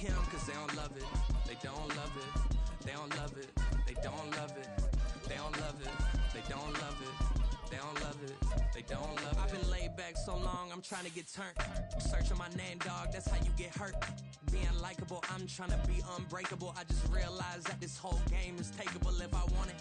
him because they don't love it. They don't love it. They don't love it. They don't love it. They don't love it. They don't love it. They don't love it. They don't love it. I've been laid back so long, I'm trying to get turned. Searching my name, dog, that's how you get hurt. Being likable, I'm trying to be unbreakable. I just realized that this whole game is takeable if I want it.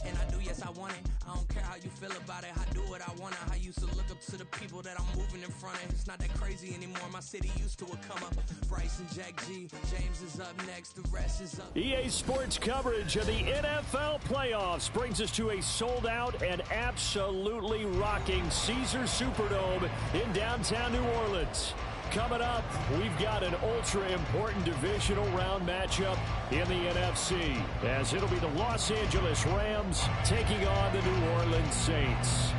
And I do, yes, I want it. I don't care how you feel about it. I do what I want. I used to look up to the people that I'm moving in front of. It's not that crazy anymore. My city used to a come up. Bryce and Jack G. James is up next. The rest is up. EA Sports coverage of the NFL playoffs brings us to a sold-out and absolutely rocking Caesars Superdome in downtown New Orleans. Coming up, we've got an ultra-important divisional round matchup in the NFC, as it'll be the Los Angeles Rams taking on the New Orleans Saints.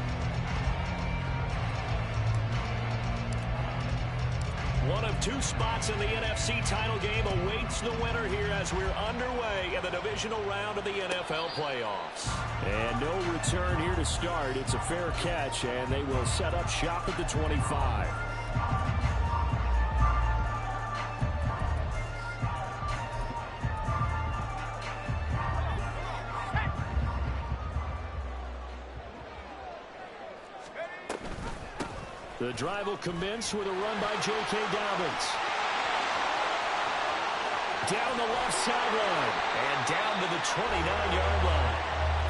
One of two spots in the NFC title game awaits the winner here as we're underway in the divisional round of the NFL playoffs. And no return here to start. It's a fair catch, and they will set up shop at the 25. The drive will commence with a run by J.K. Dobbins. Down the left sideline and down to the 29-yard line.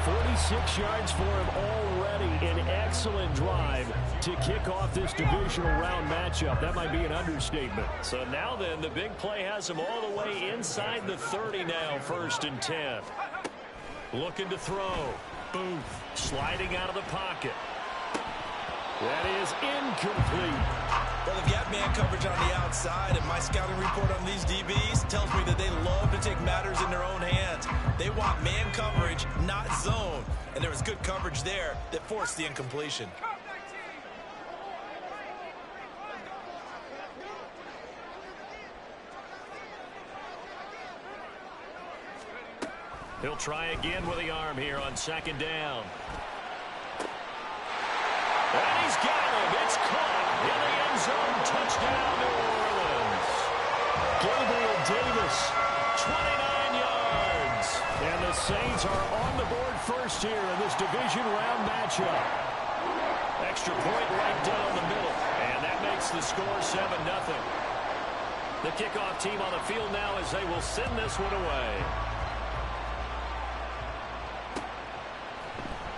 46 yards for him already. An excellent drive to kick off this divisional round matchup. That might be an understatement. So now then, the big play has him all the way inside the 30 now, 1st and 10. Looking to throw. Booth sliding out of the pocket. That is incomplete. Well, they've got man coverage on the outside, and my scouting report on these DBs tells me that they love to take matters in their own hands. They want man coverage, not zone. And there was good coverage there that forced the incompletion. He'll try again with the arm here on 2nd down. And he's got him. It's caught in the end zone. Touchdown, New Orleans. Gabriel Davis, 29 yards. And the Saints are on the board first here in this division round matchup. Extra point right down the middle. And that makes the score 7-0. The kickoff team on the field now as they will send this one away.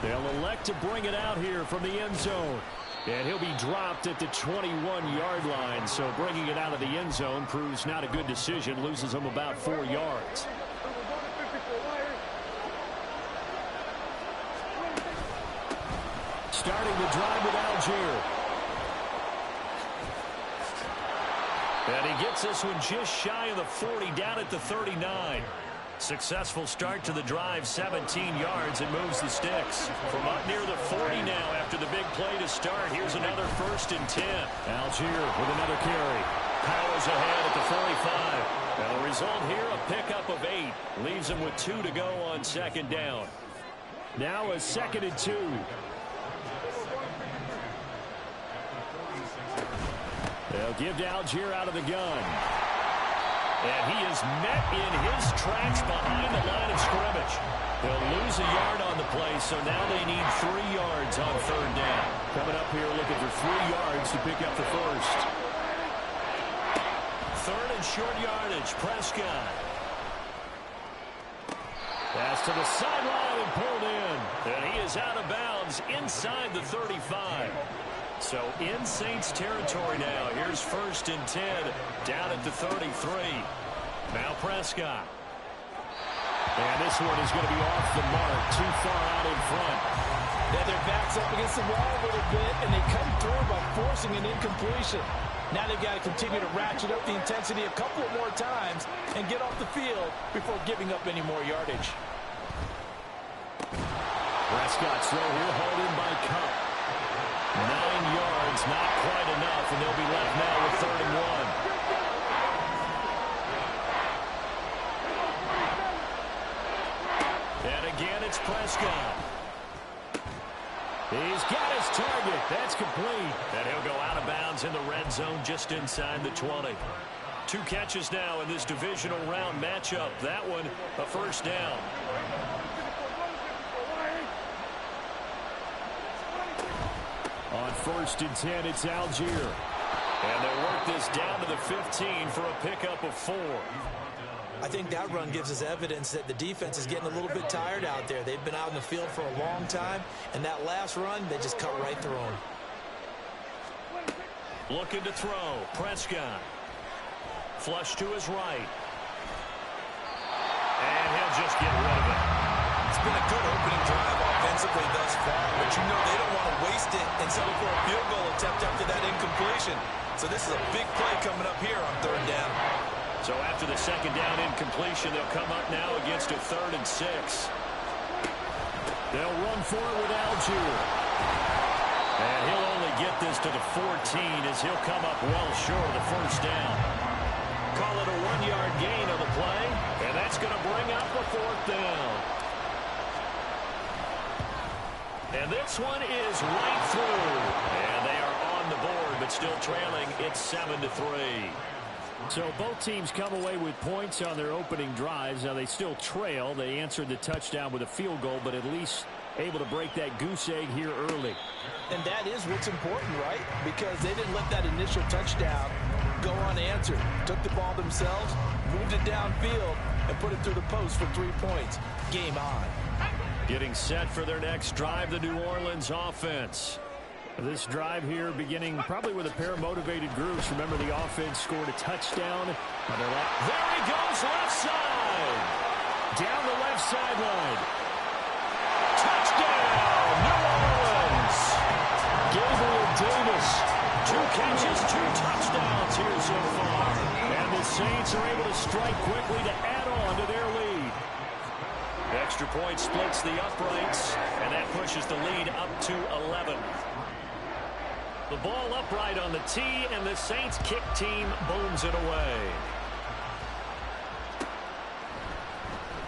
They'll elect to bring it out here from the end zone. And he'll be dropped at the 21-yard line. So bringing it out of the end zone proves not a good decision. Loses him about 4 yards. Starting the drive with Algier. And he gets this one just shy of the 40, down at the 39. Successful start to the drive, 17 yards, and moves the sticks. From up near the 40 now after the big play to start. Here's another 1st and 10. Algier with another carry. Powers ahead at the 45. Now the result here, a pickup of 8. Leaves him with 2 to go on 2nd down. Now a 2nd and 2. They'll give to Algier out of the gun. And he is met in his tracks behind the line of scrimmage. They'll lose a yard on the play, so now they need 3 yards on 3rd down. Coming up here looking for 3 yards to pick up the first. 3rd and short yardage, Prescott. Pass to the sideline and pulled in. And he is out of bounds inside the 35. So in Saints territory now. Here's 1st and 10 down at the 33. Now Prescott. And this one is going to be off the mark. Too far out in front. Yeah, their back's up against the wall a little bit, and they come through by forcing an incompletion. Now they've got to continue to ratchet up the intensity a couple of more times and get off the field before giving up any more yardage. Prescott's throw here hauled in by Cup. 9 yards, not quite enough, and they'll be left now with 3rd and 1. And again, it's Prescott. He's got his target. That's complete. And he'll go out of bounds in the red zone just inside the 20. 2 catches now in this divisional round matchup. That one, a first down. On 1st and 10, it's Algier. And they work this down to the 15 for a pickup of 4. I think that run gives us evidence that the defense is getting a little bit tired out there. They've been out in the field for a long time, and that last run, they just cut right through them. Looking to throw. Prescott. Flush to his right. And he'll just get rid of it. It's been a good opening drive offensively thus far, but you know they don't want to waste it and settle for a field goal attempt after that incompletion. So this is a big play coming up here on 3rd down. So after the 2nd down incompletion, they'll come up now against a 3rd and 6. They'll run for it with Algier. And he'll only get this to the 14 as he'll come up well short of the 1st down. Call it a 1-yard gain on the play, and that's going to bring up the 4th down. And this one is right through. And they are on the board, but still trailing. It's 7-3. So both teams come away with points on their opening drives. Now they still trail. They answered the touchdown with a field goal, but at least able to break that goose egg here early. And that is what's important, right? Because they didn't let that initial touchdown go unanswered. Took the ball themselves, moved it downfield, and put it through the post for 3 points. Game on. Getting set for their next drive, the New Orleans offense. This drive here beginning probably with a pair of motivated groups. Remember, the offense scored a touchdown. There he goes, left side. Down the left sideline. Touchdown, New Orleans. Gabriel Davis. 2 catches, 2 touchdowns here so far. And the Saints are able to strike quickly to add on to their lead. Extra point splits the uprights, and that pushes the lead up to 11. The ball upright on the tee, and the Saints kick team booms it away.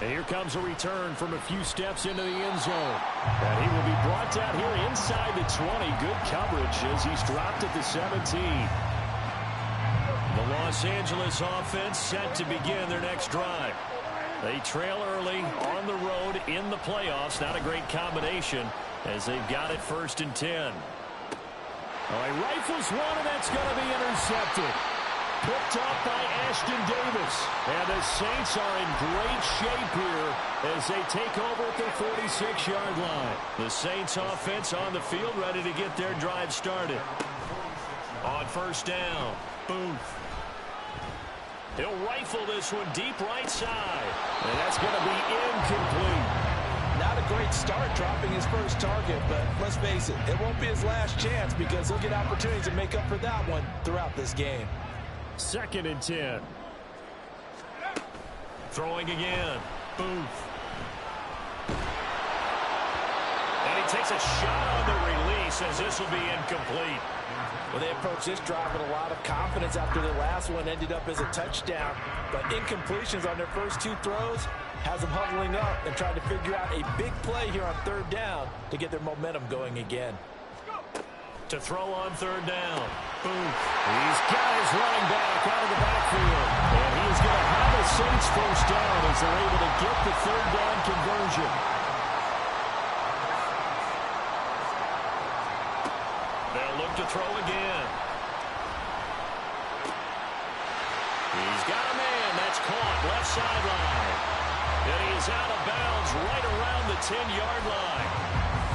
And here comes a return from a few steps into the end zone. And he will be brought down here inside the 20. Good coverage as he's dropped at the 17. The Los Angeles offense set to begin their next drive. They trail early on the road in the playoffs. Not a great combination as they've got it 1st and 10. Oh, he rifles one, and that's going to be intercepted. Picked up by Ashton Davis. And the Saints are in great shape here as they take over at their 46-yard line. The Saints offense on the field ready to get their drive started. On 1st down, Booth. He'll rifle this one deep right side. And that's going to be incomplete. Not a great start dropping his first target, but let's face it, it won't be his last chance because he'll get opportunities to make up for that one throughout this game. 2nd and 10. Throwing again. Booth. And he takes a shot on the release as this will be incomplete. Well, they approached this drive with a lot of confidence after the last one ended up as a touchdown. But incompletions on their first 2 throws has them huddling up and trying to figure out a big play here on 3rd down to get their momentum going again. To throw on 3rd down. Booth. He's got his running back out of the backfield. And he's going to have a Saints first down as they're able to get the 3rd down conversion. They'll look to throw again. He's got a man. That's caught. Left sideline. And he is out of bounds right around the 10-yard line.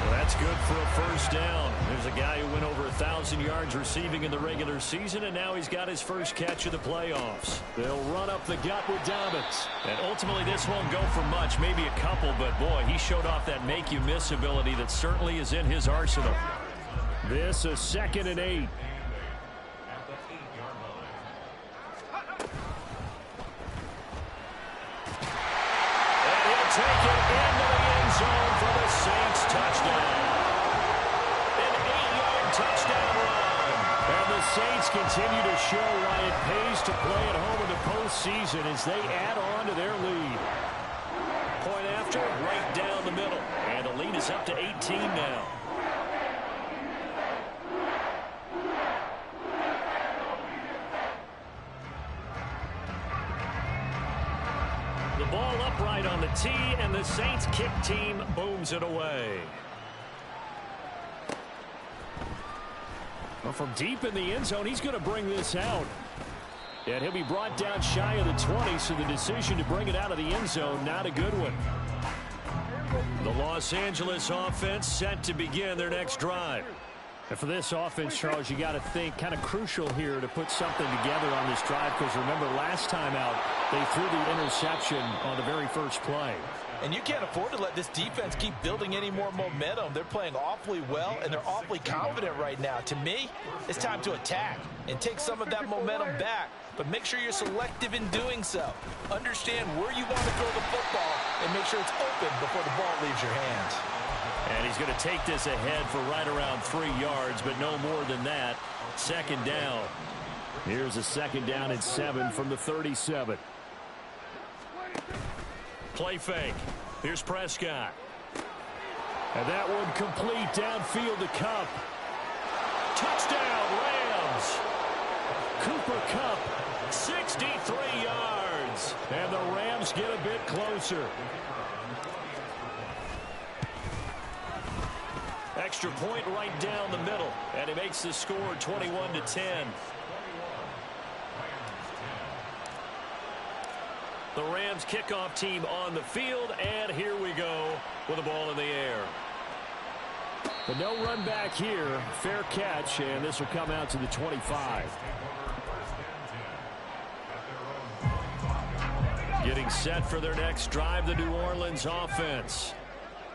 Well, that's good for a first down. There's a guy who went over 1,000 yards receiving in the regular season, and now he's got his first catch of the playoffs. They'll run up the gut with Dobbins. And ultimately, this won't go for much, maybe a couple, but boy, he showed off that make-you-miss ability that certainly is in his arsenal. This is 2nd and 8. Take it into the end zone for the Saints touchdown. An 8-yard touchdown run. And the Saints continue to show why it pays to play at home in the postseason as they add on to their lead. Point after, right down the middle. And the lead is up to 18 now. ball upright on the tee, and the Saints kick team booms it away. Well, from deep in the end zone, he's going to bring this out. And he'll be brought down shy of the 20, so the decision to bring it out of the end zone, not a good one. The Los Angeles offense set to begin their next drive. And for this offense, Charles, you got to think kind of crucial here to put something together on this drive, because remember, last time out, they threw the interception on the very first play. And you can't afford to let this defense keep building any more momentum. They're playing awfully well, and they're awfully confident right now. To me, it's time to attack and take some of that momentum back. But make sure you're selective in doing so. Understand where you want to throw the football and make sure it's open before the ball leaves your hands. And he's going to take this ahead for right around 3 yards, but no more than that. Second down. Here's a second down and 7 from the 37. Play fake. Here's Prescott. And that one complete downfield to Kupp. Touchdown, Rams. Cooper Kupp, 63 yards. And the Rams get a bit closer. Extra point right down the middle. And he makes the score 21-10. The Rams kickoff team on the field, and here we go with the ball in the air. But no run back here. Fair catch, and this will come out to the 25. Getting set for their next drive, the New Orleans offense.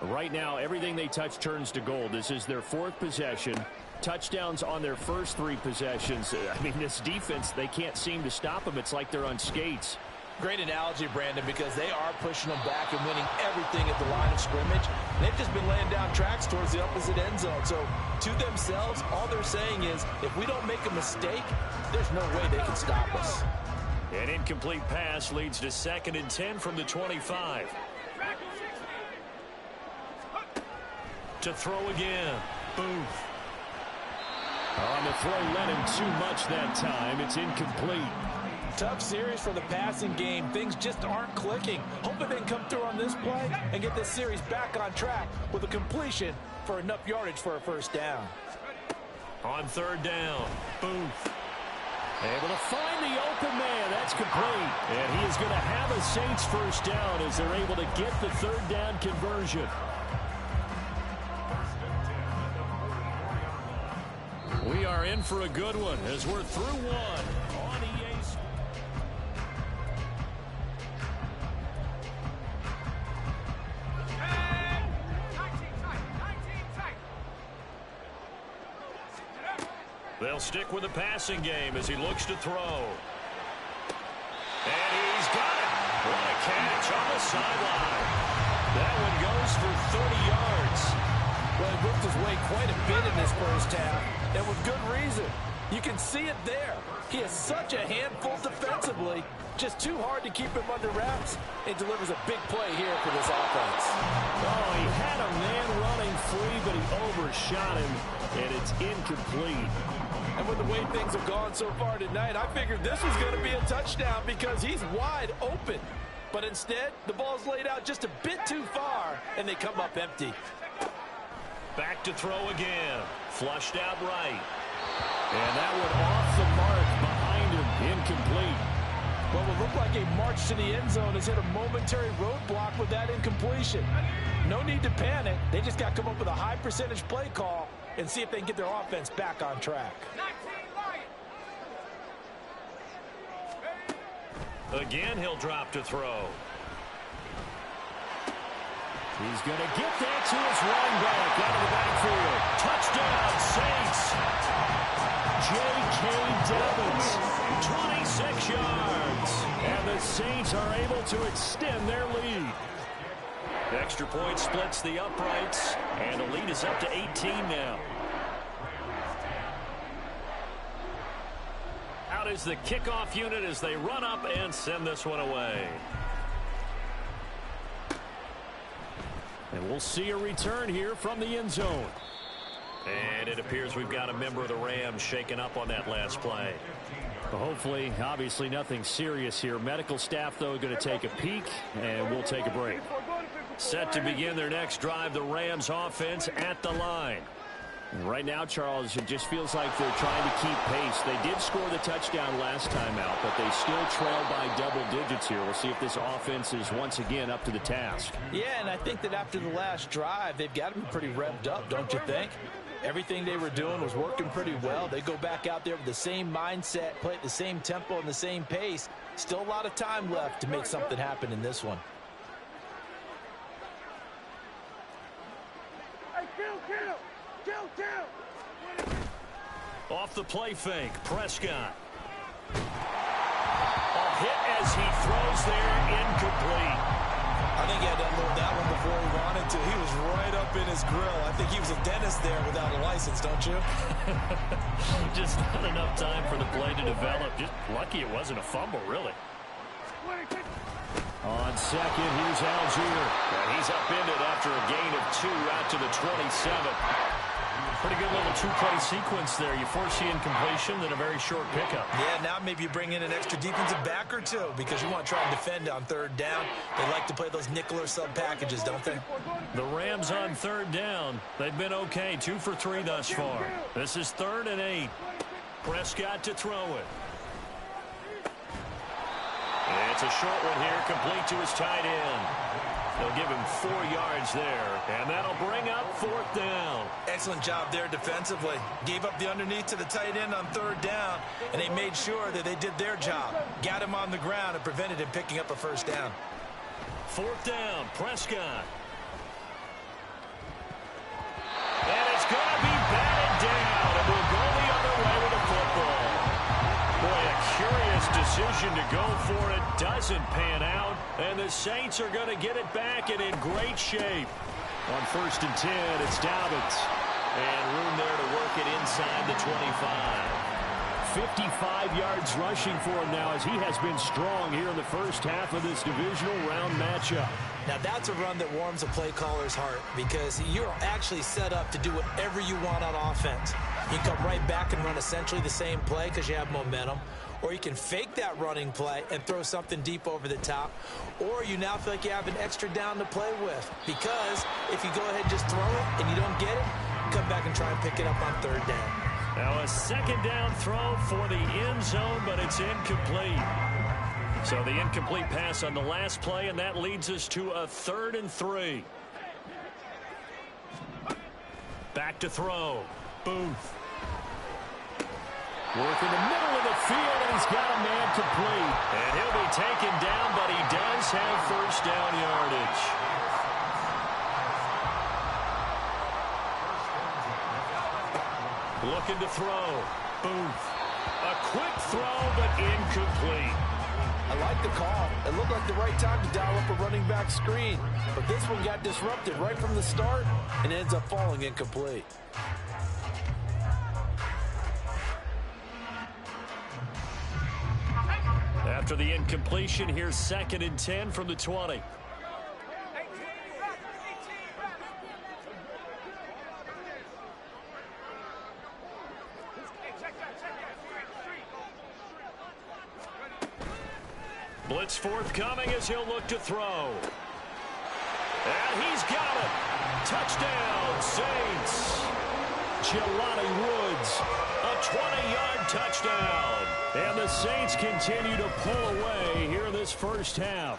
Right now, everything they touch turns to gold. This is their 4th possession. Touchdowns on their first 3 possessions. I mean, this defense, they can't seem to stop them. It's like they're on skates. Great analogy, Brandon, because they are pushing them back and winning everything at the line of scrimmage. They've just been laying down tracks towards the opposite end zone. So to themselves, all they're saying is, if we don't make a mistake, there's no way they can stop us. An incomplete pass leads to 2nd and 10 from the 25. To throw again. Booth. On the throw, let him too much that time. It's incomplete. Tough series for the passing game. Things just aren't clicking. Hoping they can come through on this play and get this series back on track with a completion for enough yardage for a first down. On 3rd down, Booth. Able to find the open man. That's complete. And he is going to have a Saints first down as they're able to get the 3rd down conversion. We are in for a good one as we're through one on EA. They'll stick with the passing game as he looks to throw. And he's got it. What a catch on the sideline. That one goes for 30 yards. Well, he worked his way quite a bit in this first half, and with good reason. You can see it there. He is such a handful defensively. Just too hard to keep him under wraps. It delivers a big play here for this offense. Oh, he had a man running free, but he overshot him, and it's incomplete. And with the way things have gone so far tonight, I figured this was going to be a touchdown because he's wide open. But instead, the ball's laid out just a bit too far, and they come up empty. Back to throw again. Flushed out right. And that one off the mark behind him. Incomplete. What will look like a march to the end zone has hit a momentary roadblock with that incompletion. No need to panic. They just got to come up with a high percentage play call and see if they can get their offense back on track. Again, he'll drop to throw. He's going to get that to his running back out of the backfield. Touchdown, Saints. J.K. Dobbins, 26 yards. And the Saints are able to extend their lead. The extra point splits the uprights, and the lead is up to 18 now. Out is the kickoff unit as they run up and send this one away. And we'll see a return here from the end zone. And it appears we've got a member of the Rams shaken up on that last play. Well, hopefully, obviously nothing serious here. Medical staff, though, going to take a peek, and we'll take a break. Set to begin their next drive, the Rams offense at the line. Right now, Charles, it just feels like they're trying to keep pace. They did score the touchdown last time out, but they still trail by double digits here. We'll see if this offense is once again up to the task. Yeah, and I think that after the last drive, they've got to be pretty revved up, don't you think? Everything they were doing was working pretty well. They go back out there with the same mindset, play at the same tempo and the same pace. Still a lot of time left to make something happen in this one. Off the play fake, Prescott. A hit as he throws there, incomplete. I think he had to unload that one before he wanted to. He was right up in his grill. I think he was a dentist there without a license, don't you? Just not enough time for the play to develop. Just lucky it wasn't a fumble, really. On second, here's Algier. And he's upended after a gain of 2 out to the 27. Pretty good little two-play sequence there. You force the incompletion, then a very short pickup. Yeah, now maybe you bring in an extra defensive back or two because you want to try and defend on third down. They like to play those nickel or sub packages, don't they? The Rams on third down. They've been okay, 2 for 3 thus far. This is 3rd and 8. Prescott to throw it. It's a short one here, complete to his tight end. They'll give him 4 yards there, and that'll bring up 4th down. Excellent job there defensively. Gave up the underneath to the tight end on third down, and they made sure that they did their job. Got him on the ground and prevented him picking up a first down. 4th down, Prescott. And it's going to be batted down, and we'll go the other way with the football. Boy, a curious decision to go for it. Doesn't pan out, and the Saints are going to get it back and in great shape. On 1st and 10, it's Dobbins. And room there to work it inside the 25. 55 yards rushing for him now as he has been strong here in the first half of this divisional round matchup. Now that's a run that warms a play caller's heart because you're actually set up to do whatever you want on offense. You can come right back and run essentially the same play because you have momentum. Or you can fake that running play and throw something deep over the top. Or you now feel like you have an extra down to play with. Because if you go ahead and just throw it and you don't get it, come back and try and pick it up on third down. Now a 2nd down throw for the end zone, but it's incomplete. So the incomplete pass on the last play, and that leads us to a 3rd and 3. Back to throw. Booth. Work in the middle of the field, and he's got a man complete. And he'll be taken down, but he does have first down yardage. Looking to throw. Booth. A quick throw, but incomplete. I like the call. It looked like the right time to dial up a running back screen. But this one got disrupted right from the start and ends up falling incomplete. After the incompletion, here's 2nd and 10 from the 20. Blitz forthcoming as he'll look to throw. And he's got it. Touchdown, Saints. Jelani Woods, a 20-yard touchdown. And the Saints continue to pull away here in this first half.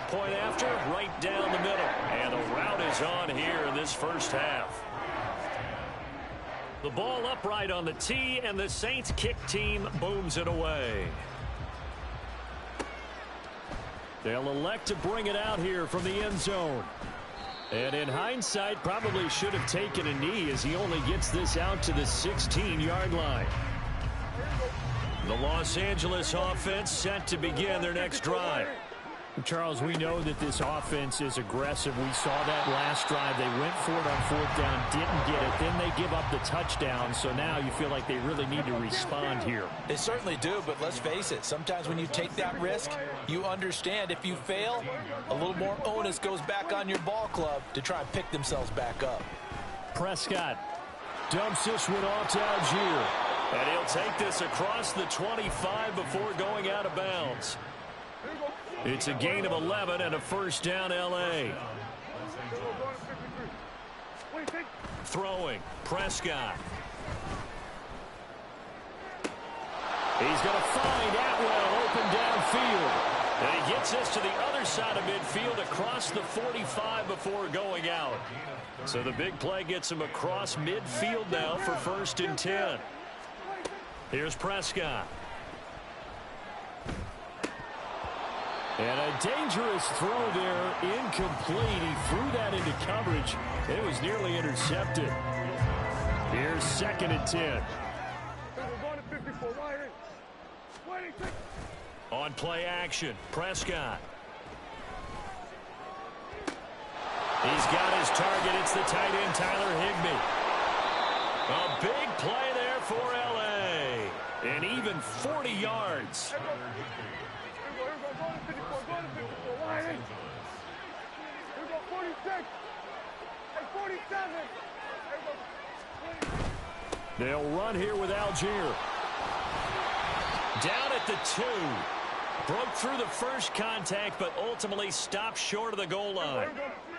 Point after, right down the middle. And the route is on here in this first half. The ball upright on the tee, and the Saints kick team booms it away. They'll elect to bring it out here from the end zone. And in hindsight, probably should have taken a knee as he only gets this out to the 16-yard line. The Los Angeles offense set to begin their next drive. Charles, we know that this offense is aggressive. We saw that last drive. They went for it on 4th down, didn't get it. Then they give up the touchdown. So now you feel like they really need to respond here. They certainly do, but let's face it. Sometimes when you take that risk, you understand if you fail, a little more onus goes back on your ball club to try and pick themselves back up. Prescott dumps this one off to Algier. And he'll take this across the 25 before going out of bounds. It's a gain of 11 and a first down, L.A. Throwing, Prescott. He's going to find Atwell open downfield. And he gets this to the other side of midfield across the 45 before going out. So the big play gets him across midfield now for 1st and 10. Here's Prescott. And a dangerous throw there, incomplete. He threw that into coverage. It was nearly intercepted. Here's 2nd and 10. On play action, Prescott. He's got his target. It's the tight end, Tyler Higbee. A big play there for L.A. And even 40 yards. They'll run here with Algier. Down at the 2. Broke through the first contact, but ultimately stopped short of the goal line.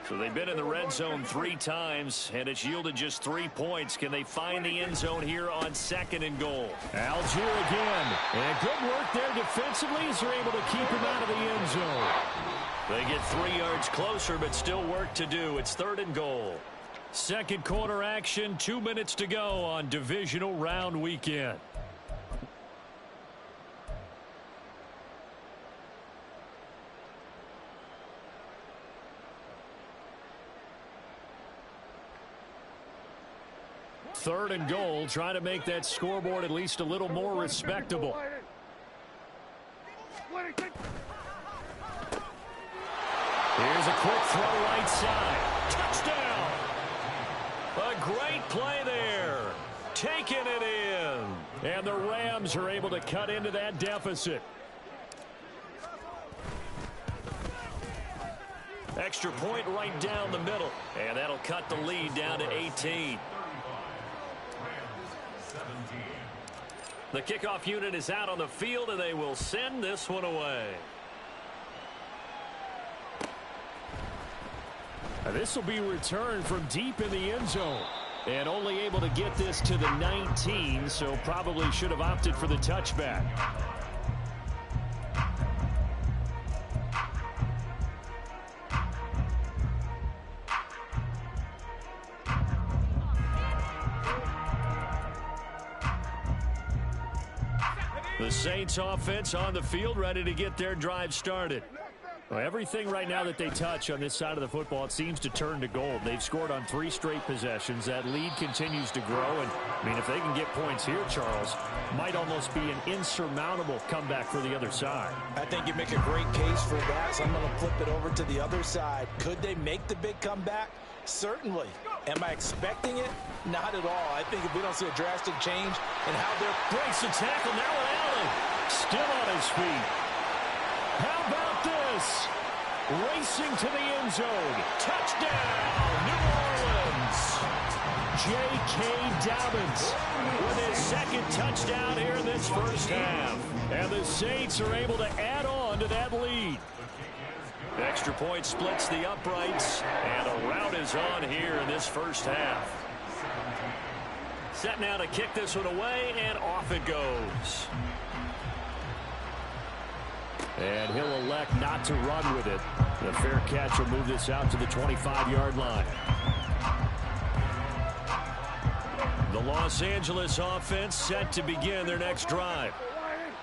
So they've been in the red zone 3 times, and it's yielded just 3 points. Can they find the end zone here on 2nd and goal? Algier again. And good work there defensively as they're able to keep him out of the end zone. They get 3 yards closer, but still work to do. It's 3rd and goal. Second quarter action, 2 minutes to go on divisional round weekend. Third and goal, trying to make that scoreboard at least a little more respectable. Here's a quick throw right side. Touchdown! A great play there. Taking it in. And the Rams are able to cut into that deficit. Extra point right down the middle. And that'll cut the lead down to 18. The kickoff unit is out on the field, and they will send this one away. This will be returned from deep in the end zone. And only able to get this to the 19, so probably should have opted for the touchback. The Saints offense on the field, ready to get their drive started. Well, everything right now that they touch on this side of the football, it seems to turn to gold. They've scored on 3 straight possessions. That lead continues to grow. And, I mean, if they can get points here, Charles, might almost be an insurmountable comeback for the other side. I think you make a great case for that, so I'm going to flip it over to the other side. Could they make the big comeback? Certainly. Am I expecting it? Not at all. I think if we don't see a drastic change in how they're... Breaks the tackle now with Allen. Still on his feet. How about this? Racing to the end zone. Touchdown, New Orleans. J.K. Dobbins with his 2nd touchdown here in this first half. And the Saints are able to add on to that lead. Extra point splits the uprights, and a rout is on here in this first half. Set now to kick this one away, and off it goes. And he'll elect not to run with it. The fair catch will move this out to the 25-yard line. The Los Angeles offense set to begin their next drive.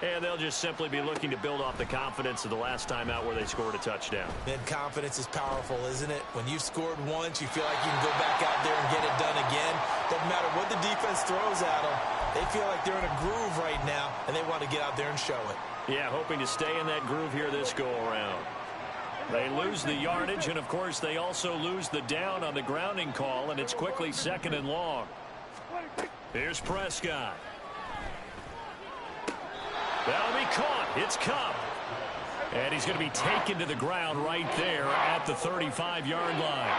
And they'll just simply be looking to build off the confidence of the last time out where they scored a touchdown. And confidence is powerful, isn't it? When you've scored once, you feel like you can go back out there and get it done again. Doesn't matter what the defense throws at them. They feel like they're in a groove right now, and they want to get out there and show it. Yeah, hoping to stay in that groove here this go-around. They lose the yardage, and, of course, they also lose the down on the grounding call, and it's quickly 2nd and long. Here's Prescott. That'll be caught. It's Cup. And he's going to be taken to the ground right there at the 35-yard line.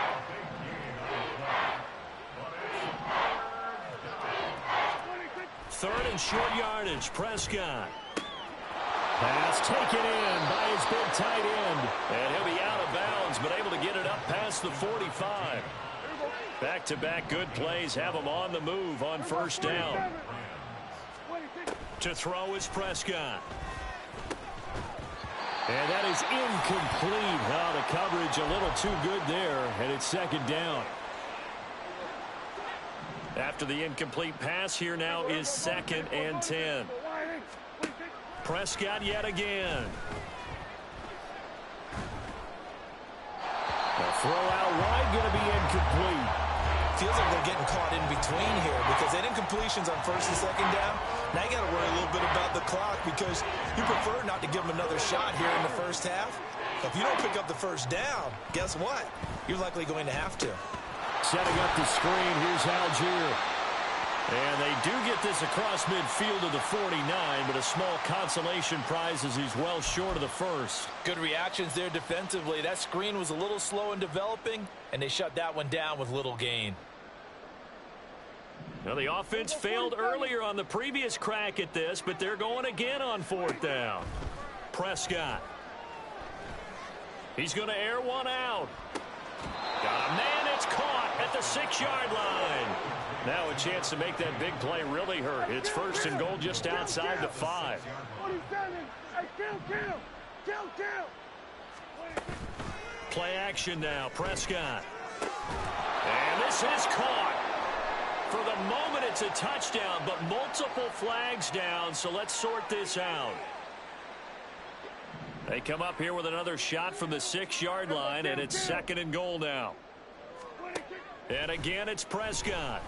third and short yardage. Prescott. Pass taken in by his big tight end. And he'll be out of bounds, but able to get it up past the 45. Back-to-back good plays have him on the move on first down. To throw is Prescott. And that is incomplete. Oh, the coverage a little too good there, and it's second down. After the incomplete pass, here now is 2nd and 10. Prescott yet again. The throw out wide going to be incomplete. Feels like they're getting caught in between here because they had incompletions on first and second down. Now you got to worry a little bit about the clock because you prefer not to give them another shot here in the first half. So if you don't pick up the first down, guess what? You're likely going to have to. Setting up the screen, here's Algier. And they do get this across midfield to the 49, but a small consolation prize as he's well short of the first. Good reactions there defensively. That screen was a little slow in developing, and they shut that one down with little gain. Now the offense failed earlier on the previous crack at this, but they're going again on 4th down. Prescott. He's going to air one out. Got a man, it's caught at the 6-yard line. Now a chance to make that big play really hurt. It's 1st and goal just outside the 5. Play action now, Prescott. And this is caught. For the moment, it's a touchdown, but multiple flags down, so let's sort this out. They come up here with another shot from the 6-yard line, and it's 2nd and goal now. And again, it's Prescott.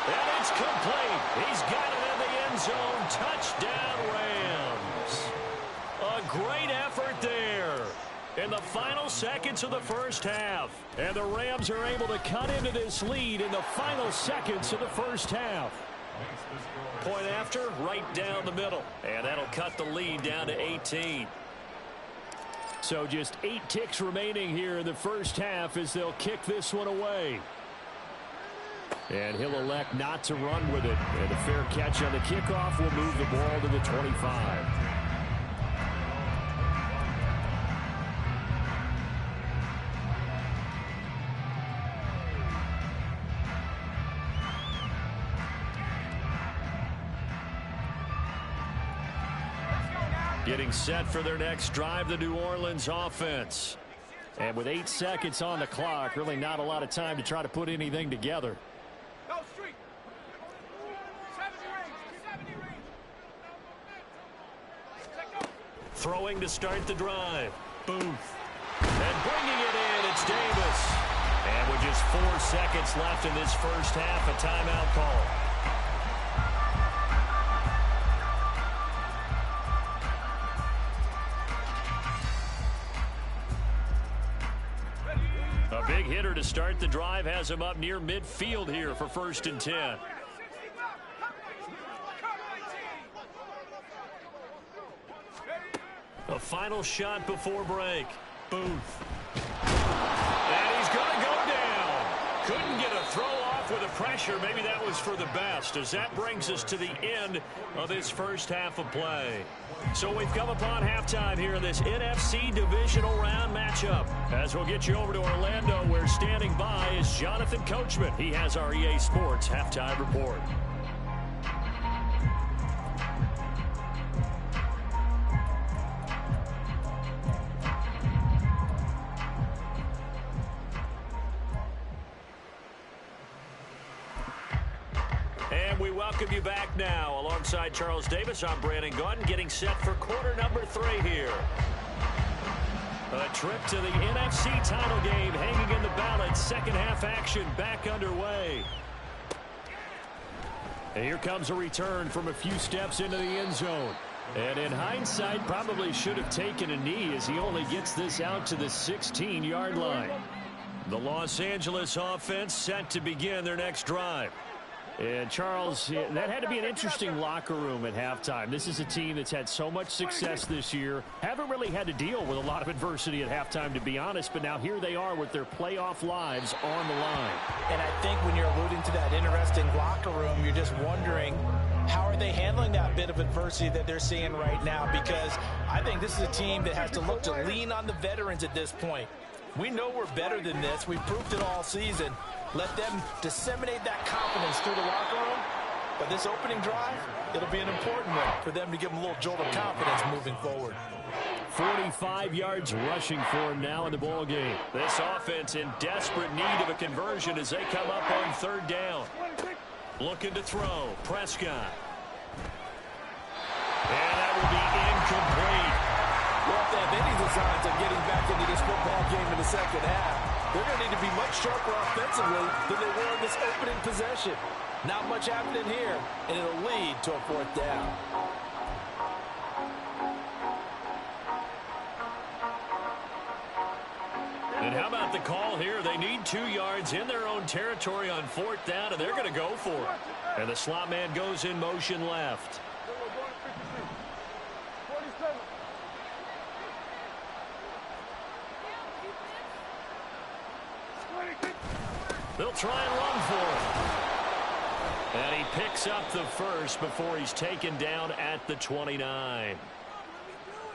And it's complete. He's got it in the end zone. Touchdown, Rams. A great effort there in the final seconds of the first half. And the Rams are able to cut into this lead in the final seconds of the first half. Point after, right down the middle. And that'll cut the lead down to 18. So just 8 ticks remaining here in the first half as they'll kick this one away. And he'll elect not to run with it. And a fair catch on the kickoff will move the ball to the 25. Getting set for their next drive, the New Orleans offense. And with 8 seconds on the clock, really not a lot of time to try to put anything together. Throwing to start the drive. Booth. And bringing it in, it's Davis. And with just 4 seconds left in this first half, a timeout call. A big hitter to start the drive has him up near midfield here for 1st and 10. A final shot before break. Booth. And he's going to go down. Couldn't get a throw off with the pressure. Maybe that was for the best, as that brings us to the end of this first half of play. So we've come upon halftime here in this NFC divisional round matchup. As we'll get you over to Orlando, where standing by is Jonathan Coachman. He has our EA Sports halftime report. We welcome you back now. Alongside Charles Davis, I'm Brandon Gaudin, getting set for quarter number 3 here. A trip to the NFC title game hanging in the balance. Second half action back underway. And here comes a return from a few steps into the end zone. And in hindsight, probably should have taken a knee as he only gets this out to the 16-yard line. The Los Angeles offense set to begin their next drive. And, Charles, that had to be an interesting locker room at halftime. This is a team that's had so much success this year. Haven't really had to deal with a lot of adversity at halftime, to be honest. But now here they are with their playoff lives on the line. And I think when you're alluding to that interesting locker room, you're just wondering, how are they handling that bit of adversity that they're seeing right now? Because I think this is a team that has to look to lean on the veterans at this point. We know we're better than this. We've proved it all season. Let them disseminate that confidence through the locker room. But this opening drive, it'll be an important one for them to give them a little jolt of confidence moving forward. 45 yards rushing for him now in the ball game. This offense in desperate need of a conversion as they come up on third down. Looking to throw. Prescott. And that will be incomplete. Well, if they have any designs of getting back into this football game in the second half, they're going to need to be much sharper offensively than they were in this opening possession. Not much happening here, and it'll lead to a fourth down. And how about the call here? They need 2 yards in their own territory on fourth down, and they're going to go for it. And the slot man goes in motion left. They'll try and run for it. And he picks up the first before he's taken down at the 29.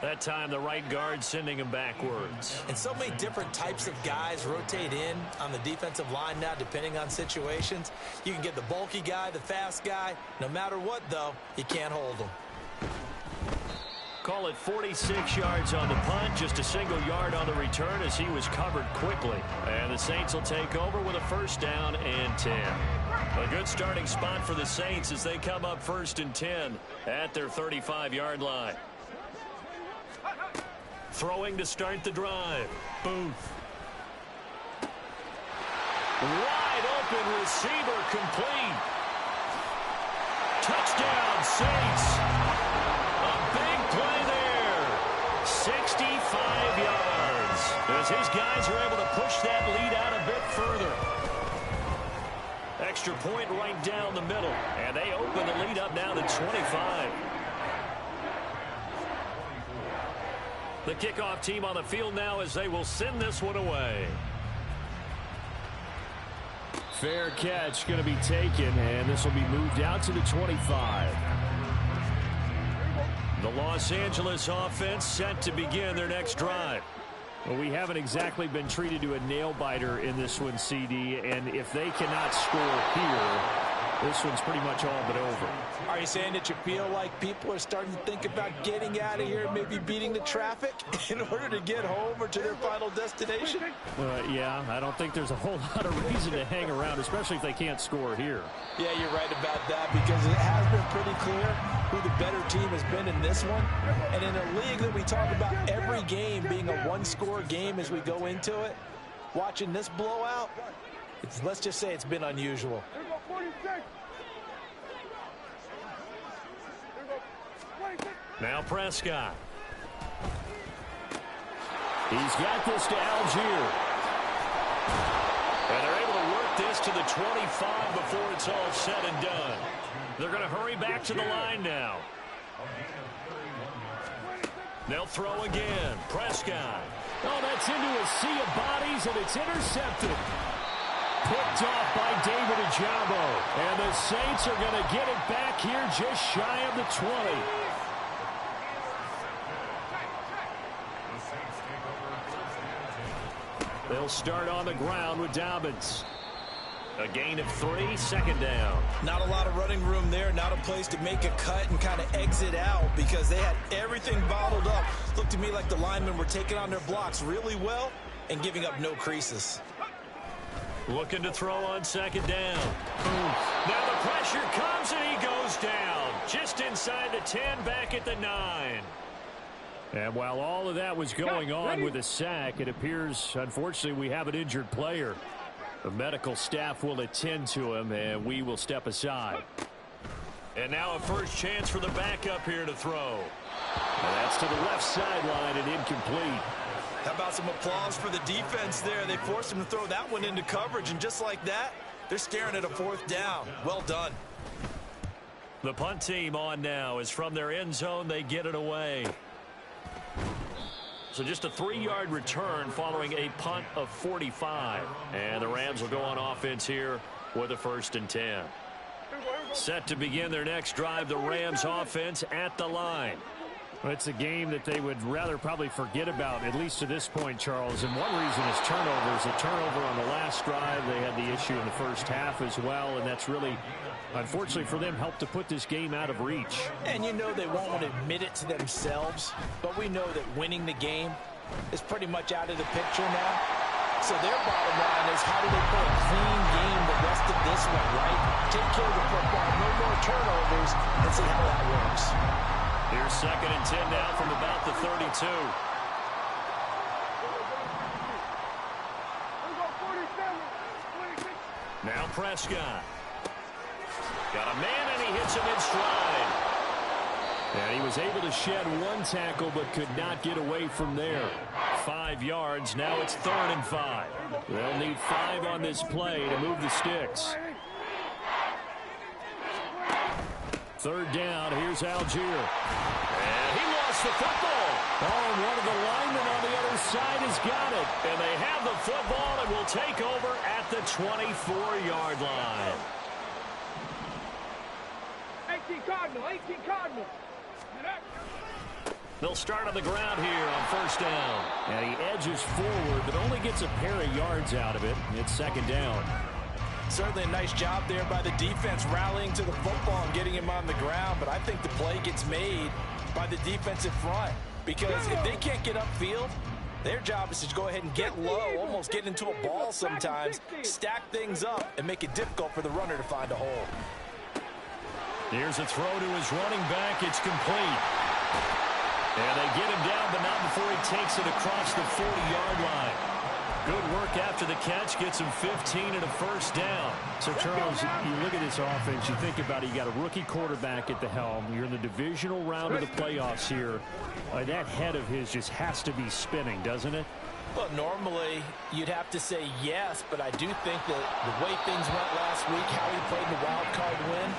That time the right guard sending him backwards. And so many different types of guys rotate in on the defensive line now depending on situations. You can get the bulky guy, the fast guy. No matter what, though, you can't hold them. Call it 46 yards on the punt, just a single yard on the return as he was covered quickly. And the Saints will take over with a first down and 10. A good starting spot for the Saints as they come up first and 10 at their 35-yard line. Throwing to start the drive. Booth. Wide open receiver complete. Touchdown Saints. A big play there. 65 yards. As his guys are able to push that lead out a bit further. Extra point right down the middle. And they open the lead up now to 25. The kickoff team on the field now as they will send this one away. Fair catch going to be taken, and this will be moved out to the 25. The Los Angeles offense set to begin their next drive. Well, we haven't exactly been treated to a nail-biter in this one, CD, and if they cannot score here, this one's pretty much all but over. Are you saying that you feel like people are starting to think about getting out of here, maybe beating the traffic in order to get home or to their final destination? Yeah, I don't think there's a whole lot of reason to hang around, especially if they can't score here. Yeah, you're right about that because it has been pretty clear who the better team has been in this one. And in a league that we talk about every game being a one-score game as we go into it, watching this blowout, let's just say it's been unusual. Now Prescott. He's got this to Algier. And they're able to work this to the 25 before it's all said and done. They're going to hurry back to the line now. They'll throw again. Prescott. Oh, that's into a sea of bodies, and it's intercepted. Picked off by David Ojabo. And the Saints are going to get it back here just shy of the 20. They'll start on the ground with Dobbins. A gain of 3, second down. Not a lot of running room there, not a place to make a cut and kind of exit out because they had everything bottled up. Looked to me like the linemen were taking on their blocks really well and giving up no creases. Looking to throw on second down. Now the pressure comes and he goes down. Just inside the 10, back at the 9. And while all of that was going on with a sack, it appears, unfortunately, we have an injured player. The medical staff will attend to him, and we will step aside. And now a first chance for the backup here to throw. And that's to the left sideline and incomplete. How about some applause for the defense there? They forced him to throw that one into coverage, and just like that, They're staring at a fourth down. Well done. The punt team on now is from their end zone. They get it away. So just a 3-yard return following a punt of 45. And the Rams will go on offense here with a 1st and 10. Set to begin their next drive, the Rams offense at the line. Well, it's a game that they would rather probably forget about, at least to this point, Charles. And one reason is turnovers. A turnover on the last drive. They had the issue in the first half as well, and that's really, unfortunately for them, helped to put this game out of reach. And you know they won't want to admit it to themselves, but we know that winning the game is pretty much out of the picture now. So their bottom line is, how do they play a clean game the rest of this one, right? Take care of the football, no more turnovers, and see how that works. Here's 2nd and 10 now from about the 32. Now Prescott. Got a man, and he hits him in stride. And he was able to shed 1 tackle, but could not get away from there. 5 yards. Now it's 3rd and 5. They'll need 5 on this play to move the sticks. 3rd down. Here's Algier. And he lost the football. Oh, and one of the linemen on the other side has got it. And they have the football and will take over at the 24-yard line. 18 Cardinal. They'll start on the ground here on 1st down. And he edges forward, but only gets a pair of yards out of it. It's 2nd down. Certainly a nice job there by the defense, rallying to the football and getting him on the ground. But I think the play gets made by the defensive front, because if they can't get upfield, their job is to go ahead and get low, almost get into a ball sometimes, stack things up, and make it difficult for the runner to find a hole. Here's a throw to his running back. It's complete. And they get him down, but not before he takes it across the 40-yard line. Good work after the catch. Gets him 15 and a 1st down. So, Charles, you look at this offense, you think about it, you got a rookie quarterback at the helm. You're in the divisional round of the playoffs here. That head of his just has to be spinning, doesn't it? Well, normally you'd have to say yes, but I do think that the way things went last week, how he played the wild card win,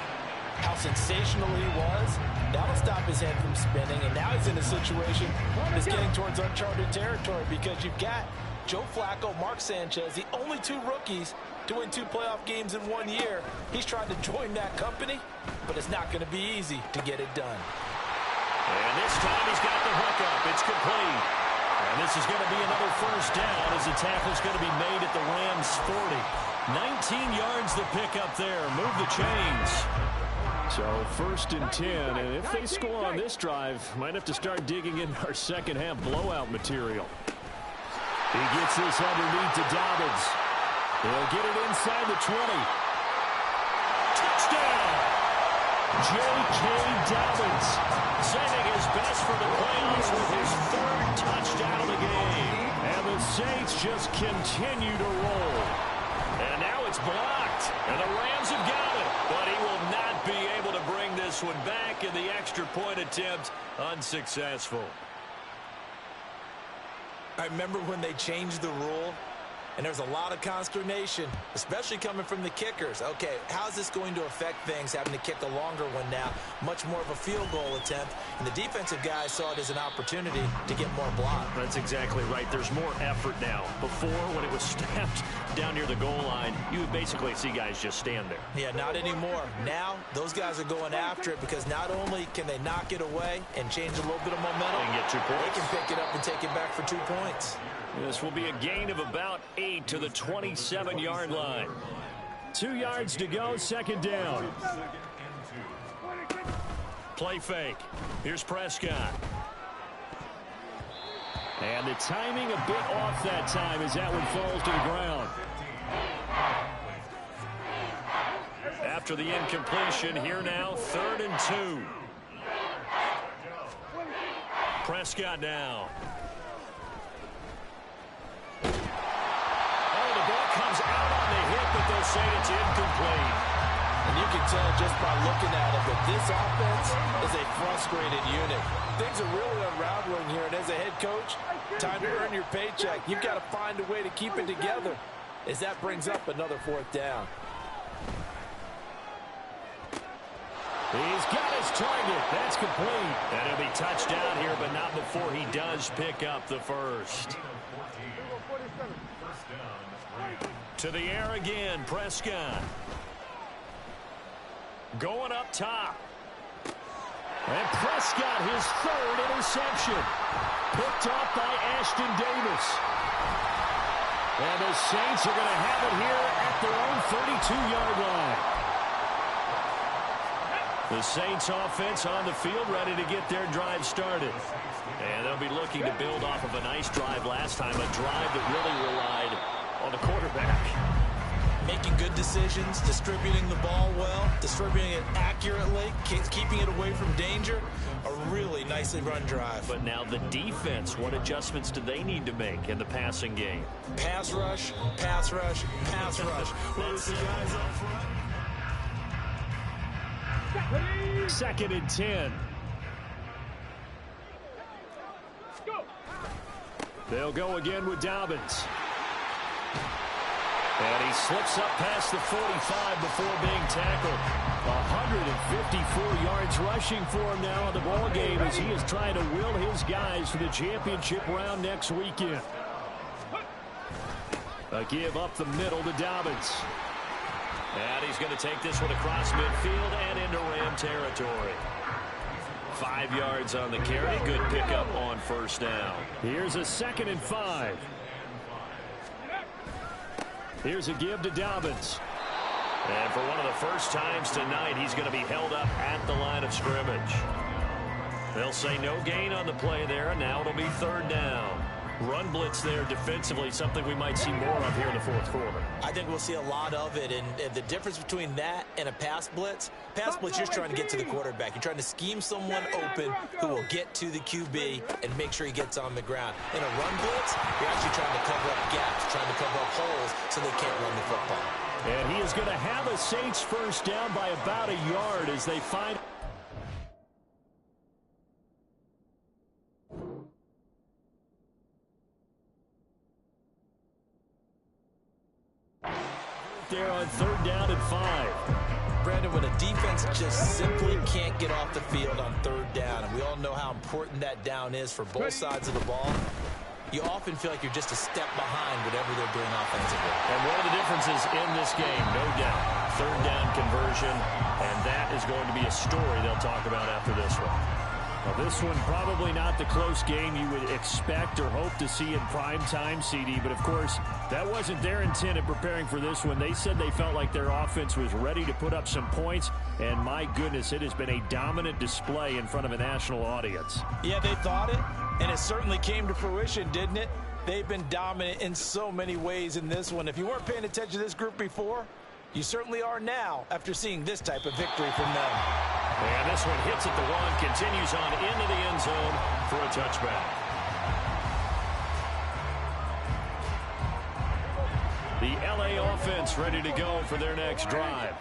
how sensational he was, that'll stop his head from spinning. And now he's in a situation that's getting towards uncharted territory, because you've got Joe Flacco, Mark Sanchez, the only 2 rookies to win 2 playoff games in 1 year. He's trying to join that company, but it's not going to be easy to get it done. And this time he's got the hook up. It's complete. And this is going to be another 1st down, as the tackle's going to be made at the Rams' 40. 19 yards the pickup there. Move the chains. So 1st and 10, and if they score on this drive, might have to start digging in our second half blowout material. He gets this underneath to Dobbins. He'll get it inside the 20. Touchdown! J.K. Dobbins sending his best for the playoffs with his 3rd touchdown of the game. And the Saints just continue to roll. And now it's blocked. And the Rams have got it. But he will not be able to bring this one back, in the extra point attempt unsuccessful. I remember when they changed the rule, and there was a lot of consternation, especially coming from the kickers. Okay, how's this going to affect things, having to kick a longer one now, much more of a field goal attempt, and the defensive guys saw it as an opportunity to get more block. That's exactly right. There's more effort now. Before, when it was snapped down near the goal line, you would basically see guys just stand there. Yeah, not anymore. Now, those guys are going after it, because not only can they knock it away and change a little bit of momentum, and get 2 points. They can pick it up and take it back for 2 points. This will be a gain of about 8 to the 27-yard line. 2 yards to go, 2nd down. Play fake. Here's Prescott. And the timing a bit off that time as that one falls to the ground. After the incompletion, here now, 3rd and 2. Prescott now. Oh, the ball comes out on the hit, but they'll say it's incomplete. And you can tell just by looking at it that this offense is a frustrated unit. Things are really unraveling here, and as a head coach, time to earn your paycheck. You've got to find a way to keep it together, as that brings up another 4th down. He's got his target. That's complete. And he'll be touched out here, but not before he does pick up the first. To the air again, Prescott. Going up top. And Prescott, his third interception. Picked off by Ashton Davis. And the Saints are going to have it here at their own 32-yard line. The Saints offense on the field ready to get their drive started. And they'll be looking to build off of a nice drive last time, a drive that really relied on the quarterback. Making good decisions, distributing the ball well, distributing it accurately, keeping it away from danger. A really nicely run drive. But now the defense, what adjustments do they need to make in the passing game? Pass rush, pass rush, pass rush. That's the guys up front. Second and 10. They'll go again with Dobbins. And he slips up past the 45 before being tackled. 154 yards rushing for him now in the ball game as he is trying to will his guys to the championship round next weekend. A give up the middle to Dobbins. And he's going to take this one across midfield and into Ram territory. 5 yards on the carry. Good pickup on first down. Here's a 2nd and 5. Here's a give to Dobbins. And for one of the first times tonight, he's going to be held up at the line of scrimmage. They'll say no gain on the play there, and now it'll be 3rd down. Run blitz there defensively, something we might see more of here in the 4th quarter. I think we'll see a lot of it, and the difference between that and a pass blitz, you're just trying to get to the quarterback. You're trying to scheme someone open who will get to the QB and make sure he gets on the ground. In a run blitz, you're actually trying to cover up gaps, trying to cover up holes so they can't run the football. And he is going to have a Saints first down by about a yard as they find... there on 3rd down and 5. Brandon, when a defense just simply can't get off the field on 3rd down, and we all know how important that down is for both sides of the ball, you often feel like you're just a step behind whatever they're doing offensively. And one of the differences in this game, no doubt, 3rd down conversion, and that is going to be a story they'll talk about after this one. Well, this one probably not the close game you would expect or hope to see in prime time, CD, but of course that wasn't their intent in preparing for this one. They said they felt like their offense was ready to put up some points, and my goodness, it has been a dominant display in front of a national audience. Yeah, they thought it, and it certainly came to fruition, didn't it? They've been dominant in so many ways in this one. If you weren't paying attention to this group before, you certainly are now after seeing this type of victory from them. And this one hits at the 1, continues on into the end zone for a touchback. The LA offense ready to go for their next drive.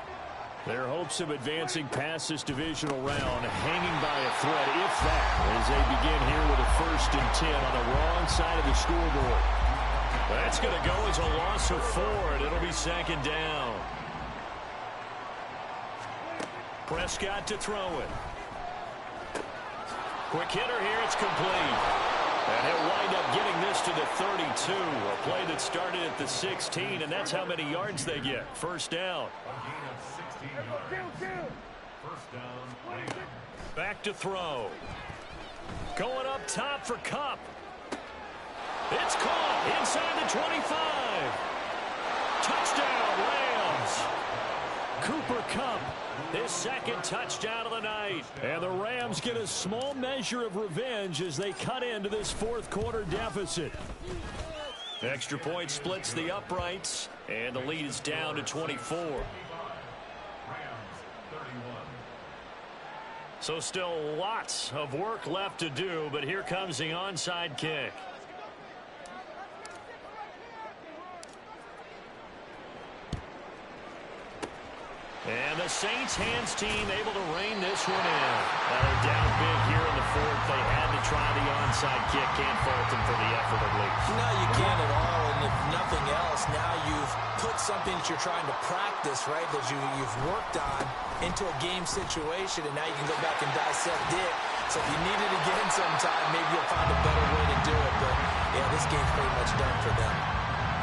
Their hopes of advancing past this divisional round hanging by a thread, if that, as they begin here with a 1st and 10 on the wrong side of the scoreboard. That's going to go as a loss of 4, and it'll be 2nd down. Prescott to throw it. Quick hitter here, it's complete. And he'll wind up getting this to the 32. A play that started at the 16, and that's how many yards they get. 1st down. Back to throw. Going up top for Kupp. It's caught inside the 25. Touchdown, Rams. Cooper Kupp, his 2nd touchdown of the night. And the Rams get a small measure of revenge as they cut into this 4th quarter deficit. Extra point splits the uprights, and the lead is down to 24. So still lots of work left to do, but here comes the onside kick. And the Saints hands team able to rein this one in. They're down big here in the fourth. They had to try the onside kick. Can't fault them for the effort at least. No, you can't at all. And if nothing else, now you've put something that you're trying to practice, right, that you've worked on into a game situation, and now you can go back and dissect it. So if you need it again sometime, maybe you'll find a better way to do it. But, yeah, this game's pretty much done for them.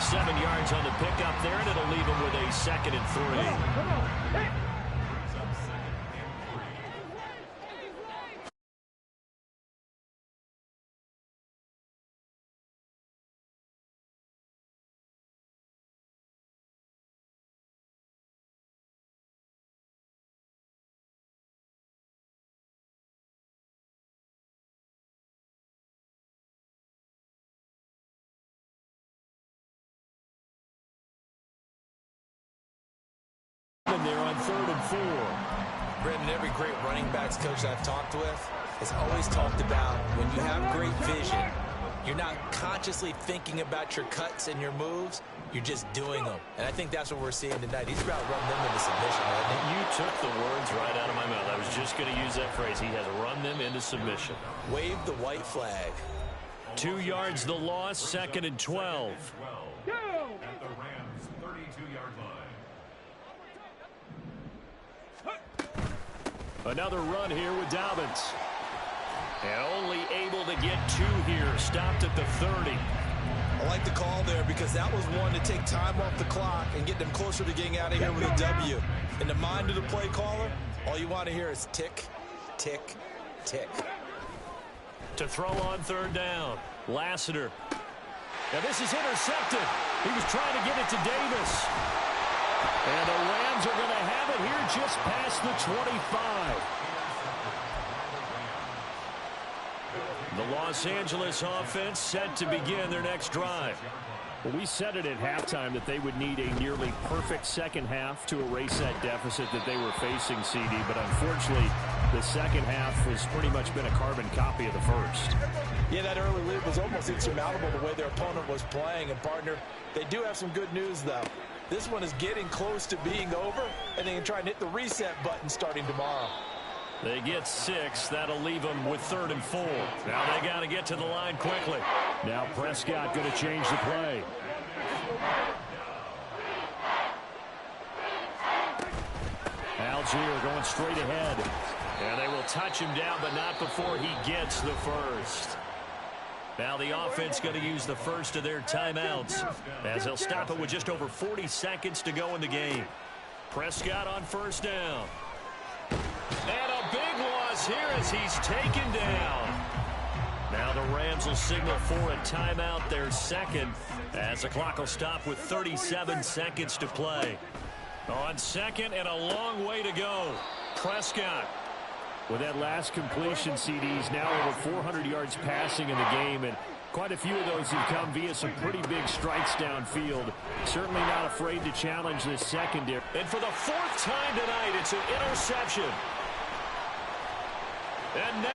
7 yards on the pickup there, and it'll leave them with a 2nd and 3. Come on. Hey. And they're on 3rd and 4. Brendan, every great running backs coach I've talked with has always talked about when you have great vision, you're not consciously thinking about your cuts and your moves, you're just doing them. And I think that's what we're seeing tonight. He's about running them into submission, hasn't he? You took the words right out of my mouth. I was just going to use that phrase. He has run them into submission. Wave the white flag. 2 yards the loss, 2nd and 12. Go. At the Rams' 32-yard line. Another run here with Dobbins. And only able to get 2 here. Stopped at the 30. I like the call there because that was one to take time off the clock and get them closer to getting out of here with a W. In the mind of the play caller, all you want to hear is tick, tick, tick. To throw on 3rd down. Lassiter. Now this is intercepted. He was trying to get it to Davis. And the Rams are going to have it here just past the 25. The Los Angeles offense set to begin their next drive. Well, we said it at halftime that they would need a nearly perfect second half to erase that deficit that they were facing, CD. But unfortunately, the second half has pretty much been a carbon copy of the first. Yeah, that early lead was almost insurmountable the way their opponent was playing. And, partner, they do have some good news, though. This one is getting close to being over, and they can try and hit the reset button starting tomorrow. They get 6. That'll leave them with 3rd and 4. Now they got to get to the line quickly. Now Prescott going to change the play. Algier going straight ahead. And they will touch him down, but not before he gets the first. Now the offense going to use the first of their timeouts as they'll stop it with just over 40 seconds to go in the game. Prescott on 1st down. And a big loss here as he's taken down. Now the Rams will signal for a timeout, their 2nd, as the clock will stop with 37 seconds to play. On 2nd and a long way to go. Prescott. With that last completion, CDs now over 400 yards passing in the game, and quite a few of those have come via some pretty big strikes downfield. Certainly not afraid to challenge this secondary. And for the 4th time tonight, it's an interception. And